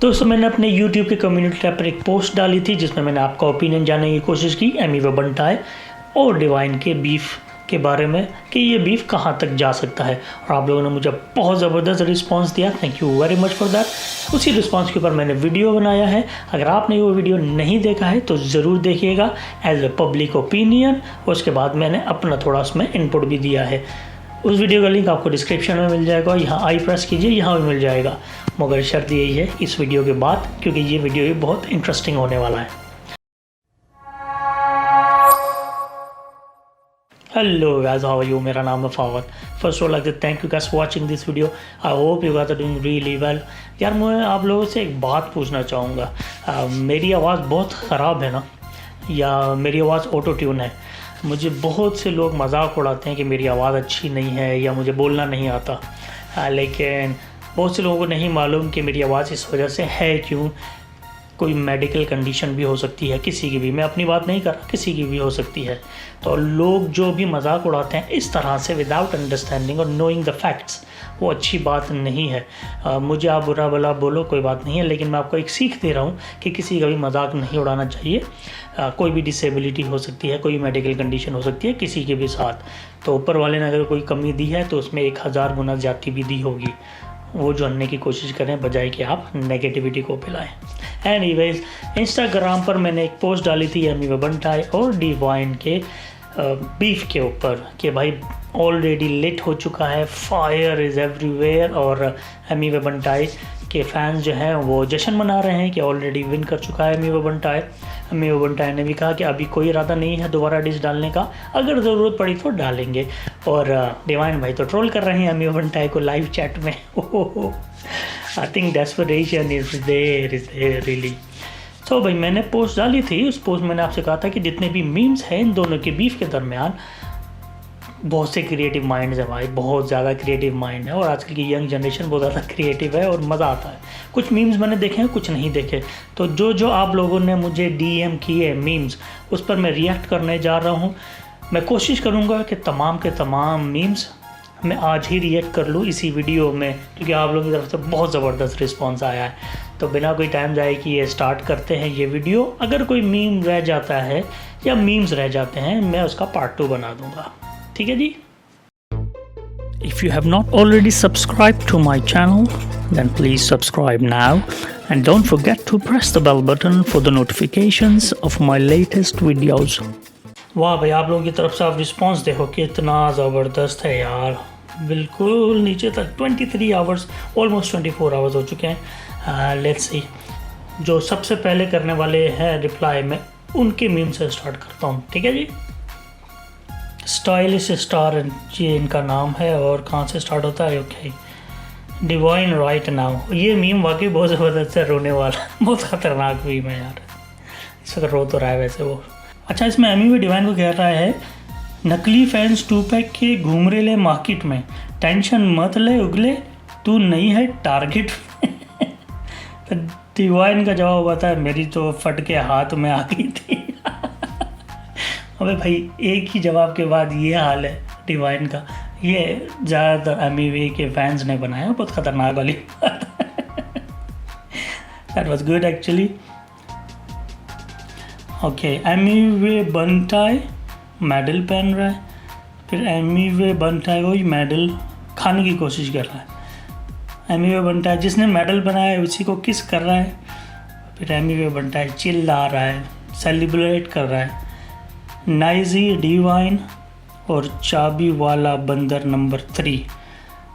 दोस्तों मैंने अपने YouTube के कम्युनिटी टैब पर एक पोस्ट डाली थी जिसमें मैंने आपका ओपिनियन जानने की कोशिश की एमी वे बंटाई और डिवाइन के बीफ के बारे में कि ये बीफ कहाँ तक जा सकता है, और आप लोगों ने मुझे बहुत ज़बरदस्त रिस्पांस दिया। Thank you very much for that. उसी रिस्पांस के ऊपर मैंने वीडियो बनाया है। अगर आपने वो वीडियो नहीं देखा है तो ज़रूर देखिएगा एज ए पब्लिक ओपिनियन। उसके बाद मैंने अपना थोड़ा उसमें इनपुट भी दिया है। उस वीडियो का लिंक आपको डिस्क्रिप्शन में मिल जाएगा, यहाँ आई प्रेस कीजिए, यहाँ भी मिल जाएगा। मगर शर्त यही है इस वीडियो के बाद, क्योंकि ये वीडियो भी बहुत इंटरेस्टिंग होने वाला है। Hello guys, how are you? मेरा नाम है Fawad. First of all thank you guys for watching this video. I hope you guys are doing really well. यार मैं आप लोगों से एक बात पूछना चाहूँगा। मेरी आवाज़ बहुत ख़राब है ना, या मेरी आवाज़ ऑटो ट्यून है? मुझे बहुत से लोग मजाक उड़ाते हैं कि मेरी आवाज़ अच्छी नहीं है या मुझे बोलना नहीं आता, लेकिन बहुत से लोगों को नहीं मालूम कि मेरी आवाज़ इस वजह से है क्यों। कोई मेडिकल कंडीशन भी हो सकती है किसी की भी, मैं अपनी बात नहीं कर रहा, किसी की भी हो सकती है। तो लोग जो भी मजाक उड़ाते हैं इस तरह से विदाउट अंडरस्टैंडिंग और नोइंग द फैक्ट्स, वो अच्छी बात नहीं है। मुझे आप बुरा भला बोलो, कोई बात नहीं है, लेकिन मैं आपको एक सीख दे रहा हूँ कि किसी का भी मजाक नहीं उड़ाना चाहिए। कोई भी डिसेबिलिटी हो सकती है, कोई मेडिकल कंडीशन हो सकती है किसी के भी साथ, तो ऊपर वाले ने अगर कोई कमी दी है तो उसमें 1000 गुना ज़्यादा भी दी होगी। वो जानने की कोशिश करें बजाय कि आप नेगेटिविटी को फैलाएं। एनीवेज, इंस्टाग्राम पर मैंने एक पोस्ट डाली थी एमी वे बंटाई और डिवाइन के बीफ के ऊपर कि भाई ऑलरेडी लेट हो चुका है, फायर इज़ एवरीवेयर, और एमी वे बंटाई के फैंस जो हैं वो जश्न मना रहे हैं कि ऑलरेडी विन कर चुका है एमी वे बंटाई। एमी वे बंटाई ने भी कहा कि अभी कोई इरादा नहीं है दोबारा डिश डालने का, अगर ज़रूरत पड़ी तो डालेंगे। और डिवाइन भाई तो ट्रोल कर रहे हैं एमी वे बंटाई को लाइव चैट में। I think desperation is there really. तो भाई मैंने पोस्ट डाली थी, उस पोस्ट में मैंने आपसे कहा था कि जितने भी मीम्स हैं इन दोनों के बीफ के दरमियान, बहुत से क्रिएटिव माइंड्स हैं भाई, बहुत ज़्यादा क्रिएटिव माइंड है, और आजकल की यंग जनरेशन बहुत ज़्यादा क्रिएटिव है और मज़ा आता है। कुछ मीम्स मैंने देखे हैं, कुछ नहीं देखे। तो जो आप लोगों ने मुझे डीएम किए मीम्स, उस पर मैं रिएक्ट करने जा रहा हूँ। मैं कोशिश करूँगा कि तमाम के तमाम मीम्स मैं आज ही रिएक्ट कर लूँ इसी वीडियो में, क्योंकि आप लोगों की तरफ से बहुत ज़बरदस्त रिस्पॉन्स आया है। तो बिना कोई टाइम जाए कि ये स्टार्ट करते हैं ये वीडियो। अगर कोई मीम रह जाता है या मीम्स रह जाते हैं, मैं उसका पार्ट 2 बना दूँगा। ठीक है जी। If you have not already subscribed to my channel, then please subscribe now and don't forget to press the bell button for the notifications of my latest videos. वाह भाई, आप लोगों की तरफ से आप रिस्पांस देखो कितना ज़बरदस्त है यार, बिल्कुल नीचे तक। 23 आवर्स, ऑलमोस्ट 24 आवर्स हो चुके हैं। लेट्स सी, जो सबसे पहले करने वाले हैं रिप्लाई, मैं उनके मीम से स्टार्ट करता हूँ। ठीक है जी। स्टाइलिश स्टार ये इनका नाम है, और कहाँ से स्टार्ट होता है? Okay, divine right now. ये मीम वाकई बहुत ज़बरदस्त है, रोने वाला, बहुत ख़तरनाक मीम है यार। इस वक्त रो तो रहा है वैसे वो। अच्छा, इसमें एमी वे डिवाइन को कह रहा है, नकली फैंस 2 पैक के घूम रहे ले मार्केट में, टेंशन मत ले उगले, तू नहीं है टारगेट। तो डिवाइन का जवाब आता है, मेरी तो फट के हाथ में आ गई थी। अबे भाई, एक ही जवाब के बाद ये हाल है डिवाइन का। ये ज़्यादातर एमी वे के फैंस ने बनाया, बहुत ख़तरनाक वाली बात। That was good actually. Okay, Amy way Bantai medal पहन रहा है, फिर एमी वे बंटाई वही मेडल खाने की कोशिश कर रहा है। एमी वे बंटाई जिसने मेडल बनाया है उसी को किस कर रहा है, फिर एमी वे बंटाई चिल्ला रहा है, सेलिब्रेट कर रहा है। नाइजी, डिवाइन और चाबी वाला बंदर नंबर 3।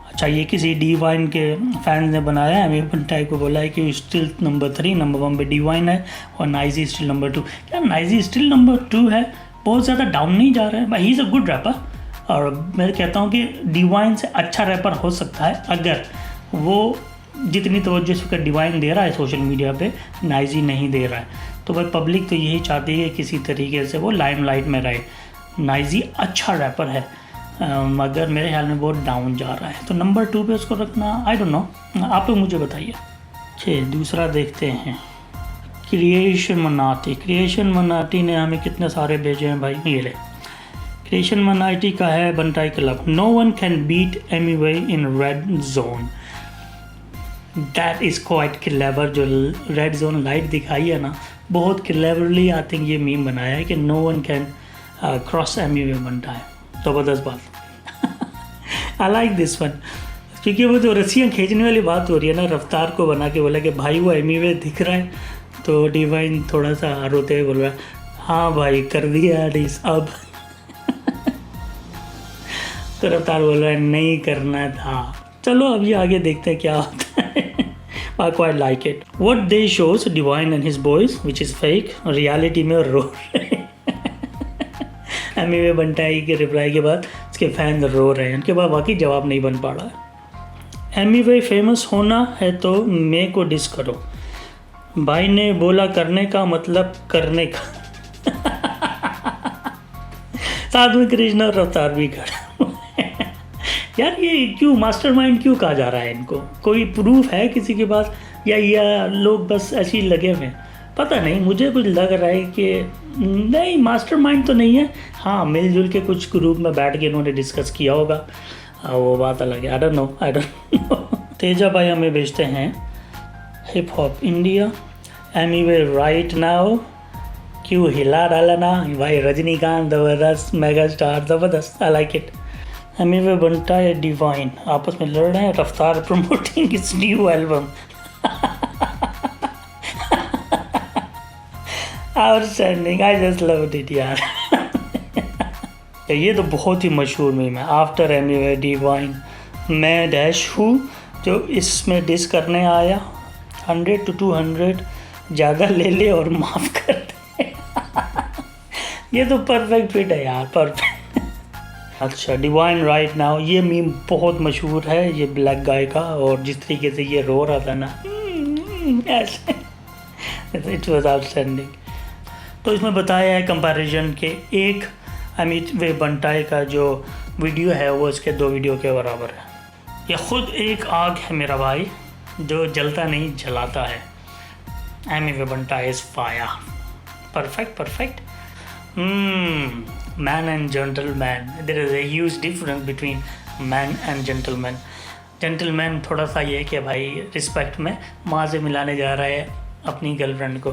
अच्छा, ये किसी डिवाइन के फैंस ने बनाया है। एमी वे बंटाई को बोला है कि स्टिल नंबर 3, नंबर 1 पे डिवाइन है और नाइजी स्टिल नंबर 2। क्या नाइजी स्टिल नंबर 2 है? बहुत ज़्यादा डाउन नहीं जा रहा है भाई, he is a good wrapper. और मैं कहता हूँ कि डिवाइन से अच्छा रैपर हो सकता है अगर वो जितनी तवज्जो इस वक्त डिवाइन दे रहा है सोशल मीडिया पे, नाइजी नहीं दे रहा है। तो भाई पब्लिक तो यही चाहती है कि किसी तरीके से वो लाइमलाइट में रहे। नाइजी अच्छा रैपर है, मगर मेरे ख्याल में बहुत डाउन जा रहा है, तो नंबर 2 पे उसको रखना, आई डोंट नो, आप लोग मुझे बताइए। चलिए दूसरा देखते हैं। क्रिएशन मनाटी। क्रिएशन मनाटी ने हमें कितने सारे भेजे हैं भाई, ये ले। क्रिएशन मनाटी का है Bantai club, no one can beat Emiway in red zone. That is quite clever. जो रेड जोन लाइट दिखाई है ना, बहुत क्लेवरली आई थिंक ये मीम बनाया है कि no one can cross Emiway बनता है। ज़बरदस्त बात। आई लाइक दिस वन, क्योंकि वो जो रस्सियाँ खींचने वाली बात हो रही है ना, रफ्तार को बना के बोला कि भाई वो एमी वे दिख रहा है, तो डिवाइन थोड़ा सा रोते हुए बोल रहा है हाँ भाई कर दिया डिस अब। तो रफ्तार बोल रहा है नहीं करना था। चलो अभी आगे देखते हैं क्या होता है। I quite like it. What they shows Divine and his boys, which is fake, reality में रो रहे। एमी वे बंटाई के रिप्लाई के बाद उसके फैन रो रहे हैं, उनके बाद वाकई जवाब नहीं बन पा रहा है। एमी वे फेमस होना है तो मे को डिस करो, भाई ने बोला करने का मतलब करने का। साथ में कृष्णा और रफ्तार भी खड़ा। यार ये क्यों मास्टरमाइंड क्यों कहा जा रहा है इनको? कोई प्रूफ है किसी के पास, या लोग बस ऐसे ही लगे हुए हैं? पता नहीं, मुझे कुछ लग रहा है कि नहीं मास्टरमाइंड तो नहीं है। हाँ, मिलजुल के कुछ ग्रुप में बैठ के इन्होंने डिस्कस किया होगा, वो बात अलग है। I don't no. तेजा भाई हमें भेजते हैं hip hop India, Emiway right now क्यों हिला डाला ना भाई, रजनीकांत ज़बरदस्त, मेगा स्टार ज़बरदस्त, आई लाइक इट। एमी वे बनता है डिवाइन आपस में लड़ रहे हैं, रफ्तार promoting it's new album. Outstanding, I just loved it यार। ये तो बहुत ही मशहूर मीम है। आफ्टर एमी वे डिवाइन मैं डैश हूँ जो इसमें डिस करने आया, 100 to 200 ज़्यादा ले ले और माफ़ कर दे। ये तो परफेक्ट फिट है यार, परफेक्ट। अच्छा, डिवाइन राइट नाउ, ये मीम बहुत मशहूर है, ये ब्लैक गाय का, और जिस तरीके से ये रो रहा था ना ऐसे, इट वॉज आउटस्टैंडिंग। तो इसमें बताया है कंपैरिजन के एक एमी वे बंटाई का जो वीडियो है वो इसके 2 वीडियो के बराबर है। ये खुद एक आग है मेरा भाई, जो जलता नहीं जलाता है। Amy way Bantai is fire, perfect. Man and gentleman, there is a huge difference between man and gentleman. Gentleman थोड़ा सा ये है कि भाई रिस्पेक्ट में माँ से मिलाने जा रहा है अपनी गर्लफ्रेंड को,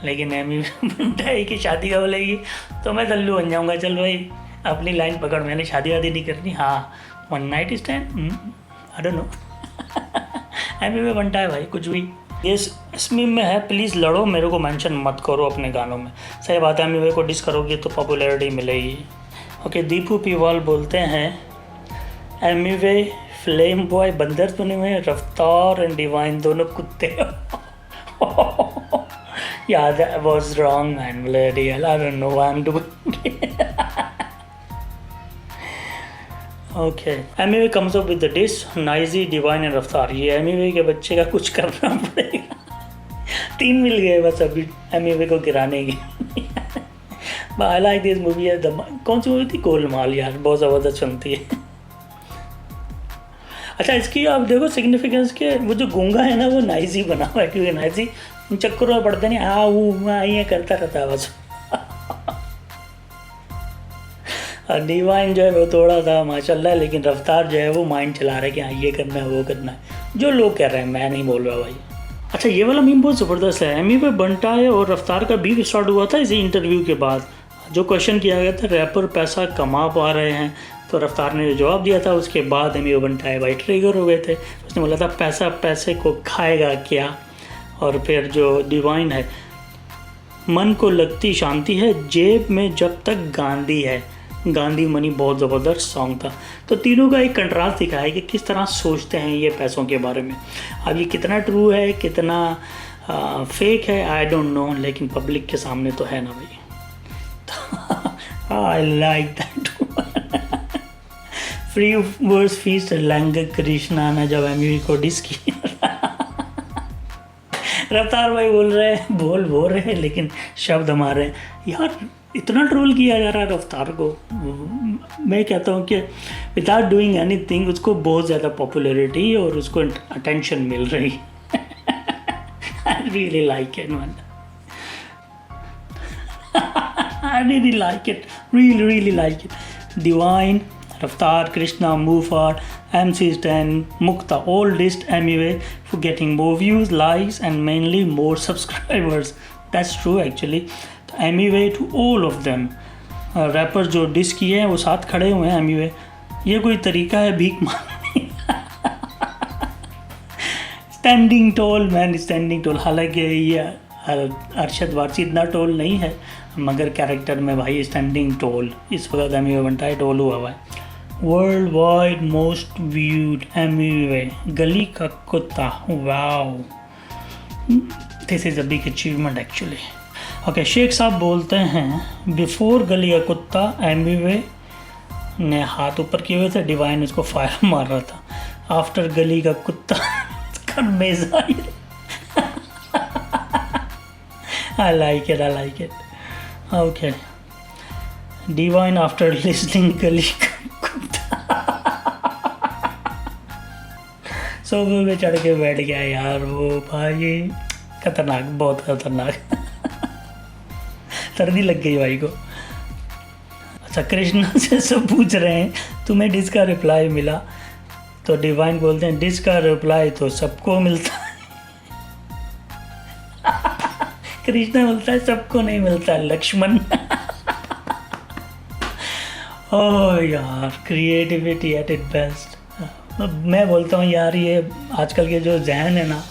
लेकिन एमी बंटाई की शादी का बोलेगी तो मैं दल्लू बन जाऊँगा, चल भाई अपनी लाइन पकड़, मैंने शादी वादी नहीं करनी। हाँ, 1 night stand, I don't know. Amy वे बंटाई भाई कुछ भी। ये इस मीम में है, प्लीज़ लड़ो, मेरे को मेंशन मत करो अपने गानों में। सही बात है, एमी वे को डिस करोगे तो पॉपुलैरिटी मिलेगी। ओके, दीपू पीवाल बोलते हैं एमी वे फ्लेम बॉय बंदर सुने में, रफ्तार एंड डिवाइन दोनों कुत्ते। Yeah, that was wrong, man. Bloody hell, I don't know why I'm doing it. Okay. Emiway comes up with the dish, Naezy, Divine and Raftaar. ये एमी वे के बच्चे का कुछ करना पड़ेगा। 3 मिल गए बस अभी एमी वे को गिराने की। I like this movie। कौन सी मूवी थी? गोलमाल यार, बहुत ज़बरदस्त चलती है। अच्छा, इसकी आप देखो सिग्निफिकेंस के, वो जो गूंगा है ना वो नाइजी बना हुआ है, क्योंकि नाइजी चक्करों में पड़ते नहीं, ये करता रहता है बस। और डिवाइन जो है वो थोड़ा सा माशाल्लाह, लेकिन रफ्तार जो है वो माइंड चला रहा है कि हाँ ये करना है वो करना है, जो लोग कह रहे हैं, मैं नहीं बोल रहा भाई। अच्छा, ये वाला मीम बहुत ज़बरदस्त है। एमी वे बंटाई और रफ्तार का बीफ स्टार्ट हुआ था इसी इंटरव्यू के बाद। जो क्वेश्चन किया गया था रैपर पैसा कमा पा रहे हैं, तो रफ्तार ने जवाब दिया था। उसके बाद एमी वे बंटाई भाई ट्रिगर हो गए थे। उसने बोला था पैसा पैसे को खाएगा क्या। और फिर जो डिवाइन है, मन को लगती शांति है जेब में जब तक गांधी है। गांधी मनी बहुत ज़बरदस्त सॉन्ग था। तो तीनों का एक कंट्रास्ट दिखा है कि किस तरह सोचते हैं ये पैसों के बारे में। अब ये कितना ट्रू है, कितना फेक है, आई डोंट नो, लेकिन पब्लिक के सामने तो है ना भाई। I like that. Free verse feast लैंग कृष्णा ने जब एमी को डिस किया, रफ्तार भाई बोल रहे हैं लेकिन शब्द हमारे यार, इतना ट्रोल किया जा रहा है रफ्तार को। मैं कहता हूँ कि विदाउट डूइंग एनीथिंग उसको बहुत ज़्यादा पॉपुलैरिटी और उसको अटेंशन मिल रही। I really like it man, I really like it, really like it. Divine, Raftaar, Krishna, move for MC Stan Mukta, oldest MUA for getting more views, likes and mainly more subscribers. That's true actually. MUA to all of them. Rapper जो diss किए हैं वो साथ खड़े हुए हैं MUA. ये कोई तरीका है भीख मांगने? Standing toll man, standing toll. हालांकि ये अरशद वारसी इतना टोल नहीं है, मगर कैरेक्टर में भाई स्टैंडिंग टोल. इस वक्त MUA बनता है, टोल हुआ है. World wide most viewed MUA, गली का कुत्ता. Wow, this is a big achievement actually. Okay, Sheikh Sahab बोलते हैं बिफोर गली का कुत्ता MUA ने हाथ ऊपर किए हुए थे, डिवाइन उसको फायर मार रहा था. आफ्टर गली का कुत्ता missile. I like it. Okay. Divine after listening गली का कुत्ता. सोफे पे चढ़ के बैठ गया यार वो भाई. खतरनाक, बहुत खतरनाक. सर्दी लग गई भाई को. अच्छा, कृष्णा से सब पूछ रहे हैं तुम्हें डिस का रिप्लाई मिला, तो डिवाइन बोलते हैं डिस का रिप्लाई तो सबको मिलता है. कृष्णा बोलता है सबको नहीं मिलता लक्ष्मण. ओह यार, क्रिएटिविटी एट इट बेस्ट. मैं बोलता हूँ यार, ये आजकल के जो जहन है ना,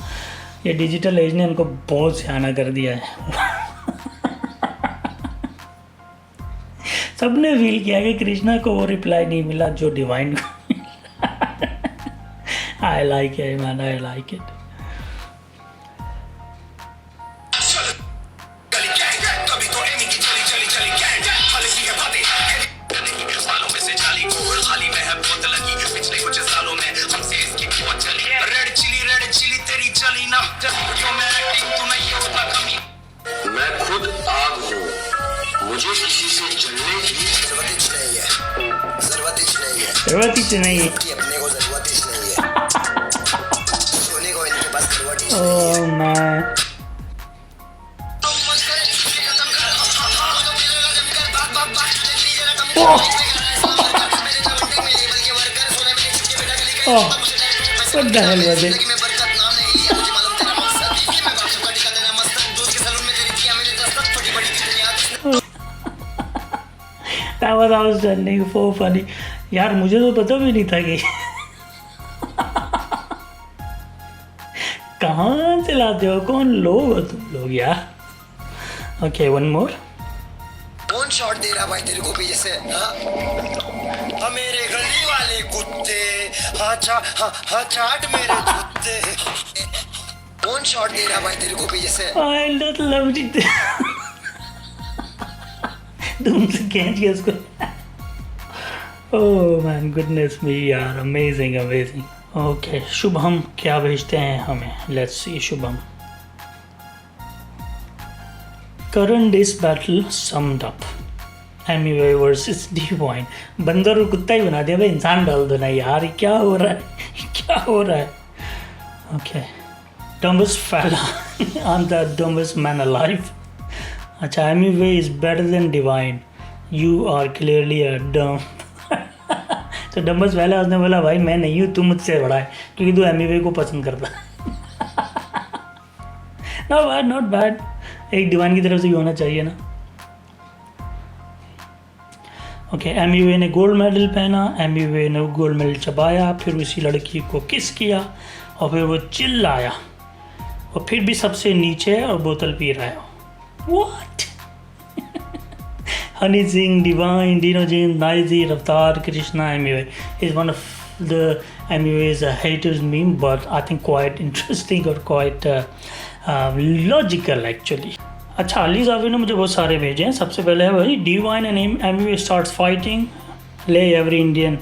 ये डिजिटल एज ने इनको बहुत सियाना कर दिया है. सबने फील किया कि कृष्णा को वो रिप्लाई नहीं मिला जो डिवाइन को मिला. I like it man, I like it. मैं खुद आग हूँ, मुझे किसी से जलने की जरूरत ही नहीं है. अपने को जरूरत ही नहीं है. सोने को इनके पास जरूरत ही नहीं है. Oh man. What the hell was it? That was standing so funny. यार मुझे तो पता भी नहीं था कि कहाँ से लाते हो, कौन लोग हो तुम लोग यार. Okay, one more. कौन शॉट दे रहा भाई तेरे को पीछे से? हाँ मेरे गली वाले कुत्ते, हाँ चाट मेरे कुत्ते. कौन शॉट दे रहा भाई तेरे को पीछे से? I just loved it. तुमसे खींच के उसको. ओह मैन, गुडनेस मी यार, अमेजिंग. ओके, शुभम क्या भेजते हैं हमें, let's see. Shubham, current diss battle summed up MUA versus Divine. बंदर और कुत्ता ही बना दिया भाई, इंसान डाल दो ना यार. क्या हो रहा है. Okay, dumbest fella I'm the dumbest man alive. अच्छा, MUA is better than divine. You are clearly a dumb. तो dumbest fella उसने बोला भाई मैं नहीं हूँ, तू मुझसे बड़ा है क्योंकि तू MUA को पसंद करता. not bad. एक डिवाइन की तरफ से भी होना चाहिए ना. ओके, MUA ने गोल्ड मेडल पहना, MUA ने गोल्ड मेडल चबाया, फिर उसी लड़की को किस किया और फिर वो चिल्लाया और फिर भी सबसे नीचे और बोतल पी रहा है. What? Honey Singh, Divine, Dino James, Naizi, Raftar, Krishna, MUA is one of the MUA's haters meme, but I think quite interesting or quite logical actually. अच्छा, अली जावेद ने मुझे बहुत सारे भेजे हैं. सबसे पहले है भाई divine and MUA starts fighting, ले एवरी इंडियन.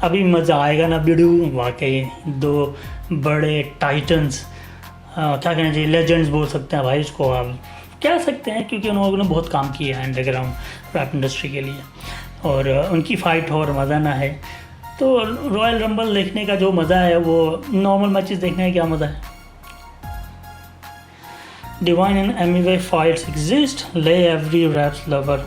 अभी मज़ा आएगा ना बिडू. वाकई दो बड़े टाइटन्स, क्या कहना चाहिए, लेजेंड्स बोल सकते हैं भाई इसको, आप कह सकते हैं, क्योंकि उन्होंने बहुत काम किया है अंडरग्राउंड रैप इंडस्ट्री के लिए. और उनकी फ़ाइट हो और मज़ा ना है तो रॉयल रंबल देखने का जो मज़ा है वो नॉर्मल मैचेस देखने का क्या मज़ा है. Divine and MUA fights exist. Lay every raps lover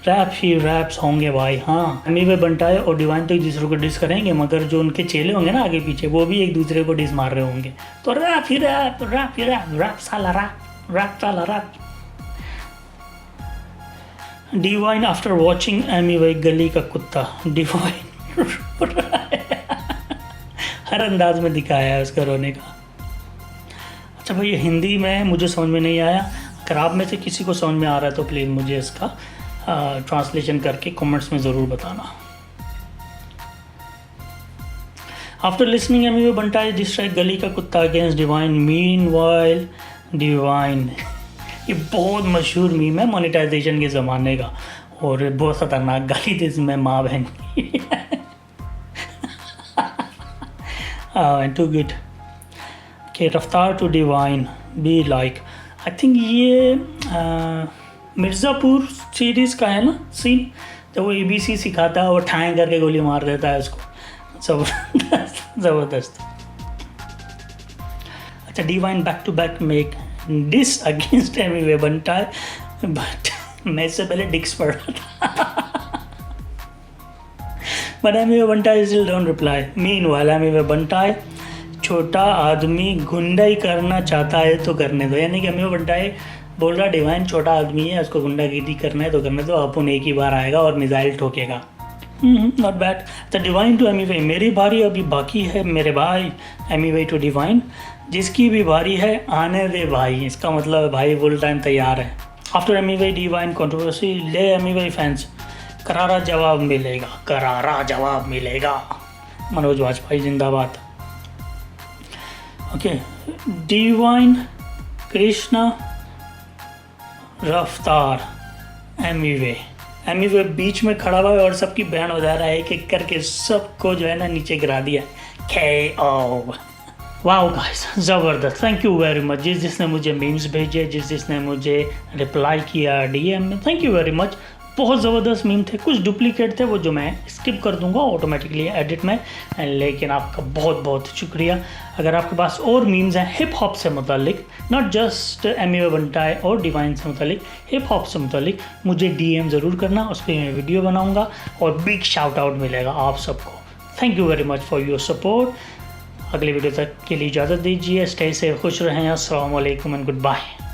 rap ही रैप्स होंगे भाई। हाँ, एमी वे बंटाई और डिवाइन तो एक दूसरे को डिस करेंगे, मगर जो उनके चेले होंगे ना आगे पीछे, वो भी एक दूसरे को डिस मार रहे होंगे। तो रैप ही रैप, रैप ही रैप, रैप साला रैप, रैप साला rap. Divine after watching Emiway गली का कुत्ता। डिवाइन हर अंदाज में दिखाया है उसका रोने का। अच्छा भाई, ये हिंदी में मुझे समझ में नहीं आया। अगर आप में से किसी को समझ में आ रहा है तो प्लीज़ मुझे इसका ट्रांसलेशन करके कमेंट्स में ज़रूर बताना। आफ्टर लिसनिंग एमी वे बंटाई डिस्ट्राइक गली का कुत्ता अगेंस्ट डिवाइन। मीनवाइल डिवाइन, ये बहुत मशहूर मीम है मोनेटाइजेशन के ज़माने का, और बहुत ख़तरनाक गाली थी इसमें माँ बहन की। टू गुड के Raftaar to Divine be like. I think ये मिर्ज़ापुर सीरीज़ का है ना सीन, जब वो ABC सिखाता है और ठाएँ करके गोली मार देता है उसको। ज़बरदस्त ज़बरदस्त। अच्छा, Divine back to back make diss against Amy way Bantai, but मैं इससे पहले डिक्स पढ़ रहा था। But Amy way Bantai still don't reply. Meanwhile Amy वे बंटाई, छोटा आदमी गुंडाई करना चाहता है तो करने दो। यानी कि एमी वे बंटाई बोल रहा डिवाइन छोटा आदमी है, उसको गुंडागिरी करना है तो करने दो, अपन एक ही बार आएगा और मिसाइल ठोकेगा। Not bad. तो डिवाइन टू एमी वे, मेरी बारी अभी बाकी है मेरे भाई। एमी वे टू डिवाइन, जिसकी भी बारी है आने दे भाई। इसका मतलब है भाई फुल टाइम तैयार है। After Emiway Divine controversy, ले एमी वे फैंस, करारा जवाब मिलेगा, करारा जवाब मिलेगा। मनोज वाजपेयी जिंदाबाद। ओके, डिवाइन कृष्णा रफ्तार एमी वे बीच में खड़ा हुआ है और सबकी बैंड बजा रहा है, एक एक करके सबको जो है ना नीचे गिरा दिया। KO। वाओ गाइस, ज़बरदस्त। थैंक यू वेरी मच जिसने मुझे मीम्स भेजे, जिसने मुझे रिप्लाई किया DM में, थैंक यू वेरी मच। बहुत ज़बरदस्त मीम थे, कुछ डुप्लीकेट थे वो जो मैं स्किप कर दूंगा ऑटोमेटिकली एडिट में, लेकिन आपका बहुत बहुत शुक्रिया। अगर आपके पास और मीम्स हैं हिप हॉप से मुतालिक, नॉट जस्ट एमी वे बंटाई और डिवाइन से मुतालिक, हिप हॉप से मुतालिक, मुझे DM ज़रूर करना, उस पर मैं वीडियो बनाऊँगा और बिग शाउट आउट मिलेगा आप सबको। Thank you very much for your support. अगले वीडियो तक के लिए इजाज़त दीजिए। स्टे सेफ, खुश रहें। अस्सलाम वालेकुम एंड गुड बाय।